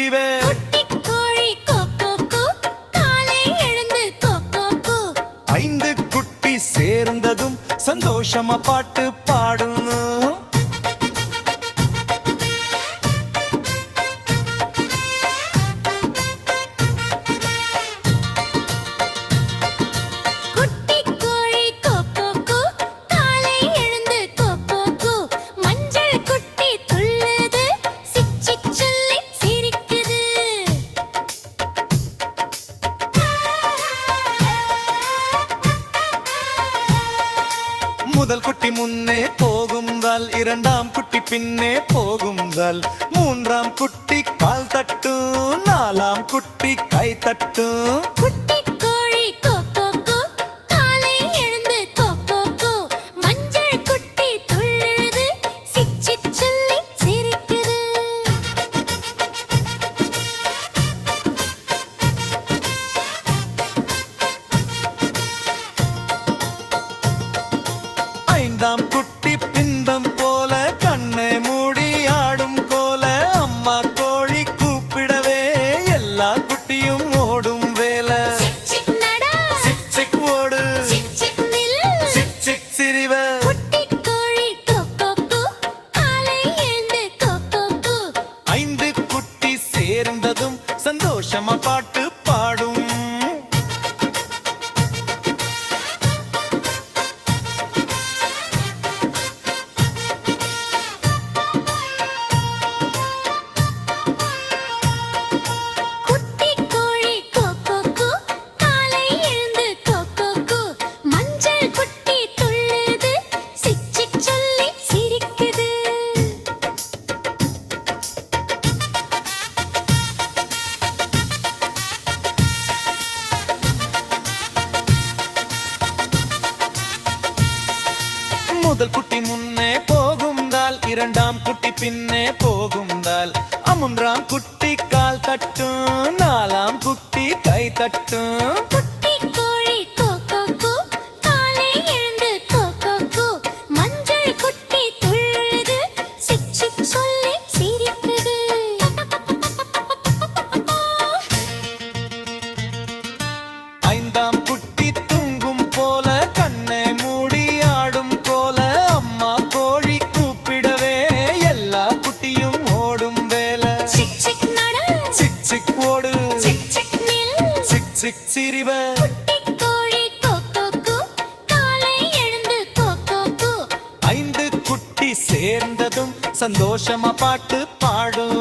சிரிவே ஐந்து குட்டி சேர்ந்ததும் சந்தோஷமா பாட்டு பாடும் முதல் குட்டி முன்னே போகும்தால் இரண்டாம் குட்டி பின்னே போகும்தால் மூன்றாம் குட்டி கால் தட்டும் நாலாம் குட்டி கை தட்டும் ஐந்தாம் குட்டி பிந்தம் போல கண்ணை மூடி ஆடும் கோல அம்மா கோழி கூப்பிடவே எல்லா குட்டியும் ஓடும் வேலை ஓடு சிரிவ ஐந்து குட்டி சேர்ந்ததும் சந்தோஷமா பாட்டு பாடும் முதல் குட்டி முன்னே போகும்தால் இரண்டாம் குட்டி பின்னே போகும்தால் மூன்றாம் குட்டி கால் தட்டும் நாலாம் குட்டி கை தட்டும் ஐந்தாம் குட்டி தூங்கும் போல கண்ணை மூடி ஆடும் கோல அம்மா கோழி கூப்பிடவே எல்லா குட்டியும் ஓடும் வேலை சிக் ஓடு சிக் சிரிவ ஐந்து குட்டி சேர்ந்ததும் சந்தோஷமா பாட்டு பாடும்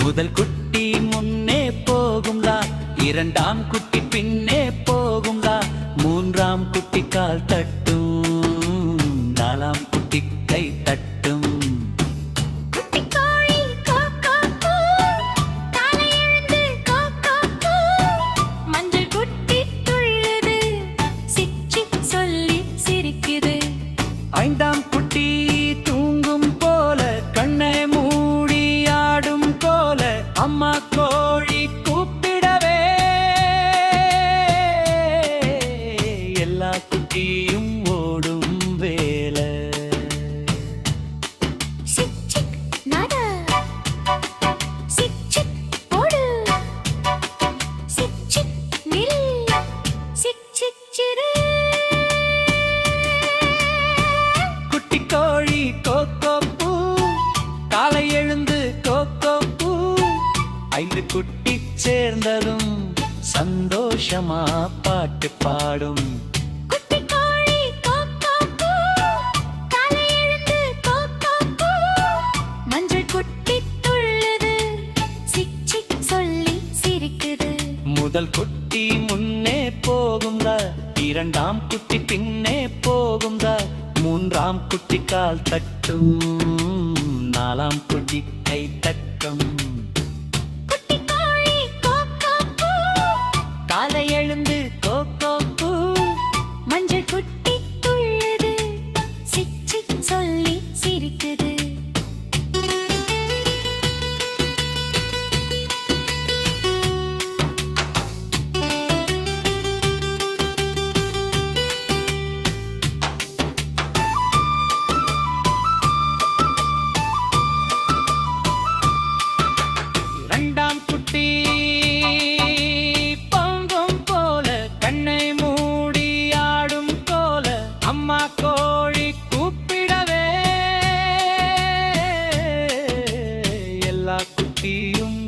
முதல் குட்டி முன்னே போகும்லா இரண்டாம் குட்டி பின்னே போகும்லா மூன்றாம் குட்டி கால் தட்டும் நாலாம் குட்டி கை தட்டும் ஐந்தாம் குட்டி தூங்கும் போல கண்ணை மூடி ஆடும் கோல அம்மா கோழி கூப்பிடவே எல்லா குட்டியும் ஓடும் வேலை கோழி கோகோ பூ காலை எழுந்து கோகோ பூ ஐந்து குட்டி சேர்ந்ததும் சந்தோஷமா பாட்டு பாடும் முதல் குட்டி முன்னே போகும்தா, இரண்டாம் குட்டி பின்னே போகும்தா, மூன்றாம் குட்டி கால் தட்டும், நாலாம் குட்டி கை தட்டும். காலை எழுந்து கோகோ பூ, மஞ்சள் குட்டி துள்ளுது, சிக் சிக் சொல்லி சிரிக்குது. இரண்டாம் குட்டி பொங்கும் போல, கண்ணை மூடி ஆடும் போல, அம்மா கோழி கூப்பிடவே எல்லா குட்டியும்